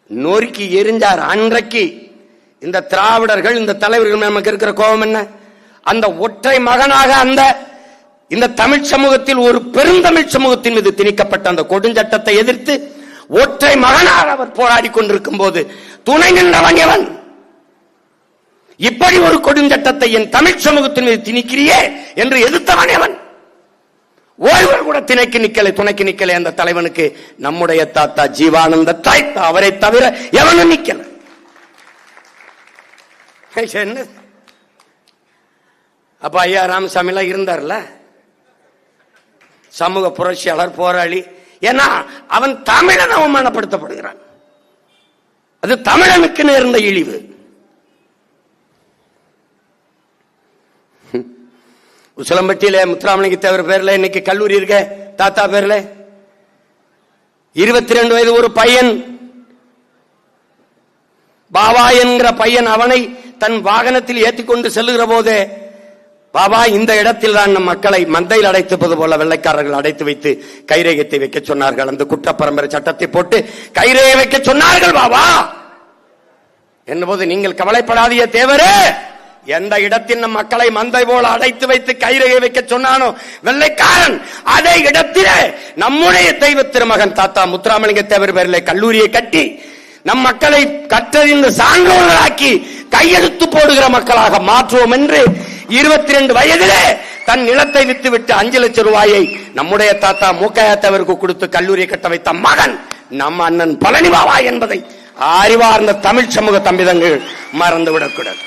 நொறுக்கி எரிஞ்சார். அன்றைக்கு இந்த திராவிடர்கள், இந்த தலைவர்கள் நமக்கு இருக்கிற கோபம் என்ன? அந்த ஒற்றை மகனாக இந்த தமிழ் சமூகத்தில், ஒரு பெருந்தமிழ் சமூகத்தின் மீது திணிக்கப்பட்ட அந்த கொடுஞ்சட்டத்தை எதிர்த்து ஒற்றை மகனாக அவர் போராடி கொண்டிருக்கும் போது துணை நின்றவன் எவன்? இப்படி ஒரு கொடுஞ்சட்டத்தை என் தமிழ் சமூகத்தின் மீது திணிக்கிறியே என்று எதிர்த்தவன் எவன்? ஒருவர் கூட துணைக்கு நிக்கலை. அந்த தலைவனுக்கு நம்முடைய தாத்தா ஜீவானந்த தாய்த்தா, அவரை தவிர எவனும் நிக்கல. அப்ப ஐயா ராமசாமி எல்லாம் இருந்தார்ல, சமூக புரட்சியாளர், போராளி. ஏன்னா அவன் தமிழன் அவமானப்படுத்தப்படுகிறான். அது தமிழனுக்கு நேர்ந்த இழிவு. உசிலம்பட்டியில முத்துராமலிங்க தேவர் பேர்ல இன்னைக்கு கல்லூரி இருக்க, தாத்தா பேர்ல 22 வயது ஒரு பையன், பாபா என்கிற பையன், அவனை தன் வாகனத்தில் ஏற்றிக்கொண்டு செல்லுகிற போதே, பாபா இந்த இடத்தில் தான் நம் மக்களை மந்தையில் அடைத்துப்பது போல வெள்ளைக்காரர்கள் அடைத்து வைத்து கைரேகத்தை வைக்க சொன்னார்கள். அந்த குற்ற பரம்பரை சட்டத்தை போட்டு கைரேகை வைக்க சொன்னார்கள் பாபா என்னபோது, நீங்கள் கவலைப்படாதீங்க தேவரே, எந்த இடத்தில் நம் மக்களை மந்தை போல அடைத்து வைத்து கைரேகை வைக்க சொன்னானோ வெள்ளைக்காரன், அதே இடத்திலே நம்முடைய தெய்வ திருமகன் தாத்தா முத்துராமலிங்க தேவர் பேரிலே கல்லூரியை கட்டி நம் மக்களை கற்றறிந்த சான்றோர்களாக்கி கையெழுத்து போடுகிற மக்களாக மாற்றுவோம் என்று 22 வயதிலே தன் நிலத்தை வித்துவிட்டு 5 லட்சம் ரூபாயை நம்முடைய தாத்தா மூக்கையா தேவருக்கு கொடுத்து கல்லூரியை கட்ட வைத்த மகன் நம்ம அண்ணன் பழனி பாபா என்பதை அறிவார்ந்த தமிழ் சமூக தம்பிதங்கள் மறந்துவிடக்கூடாது.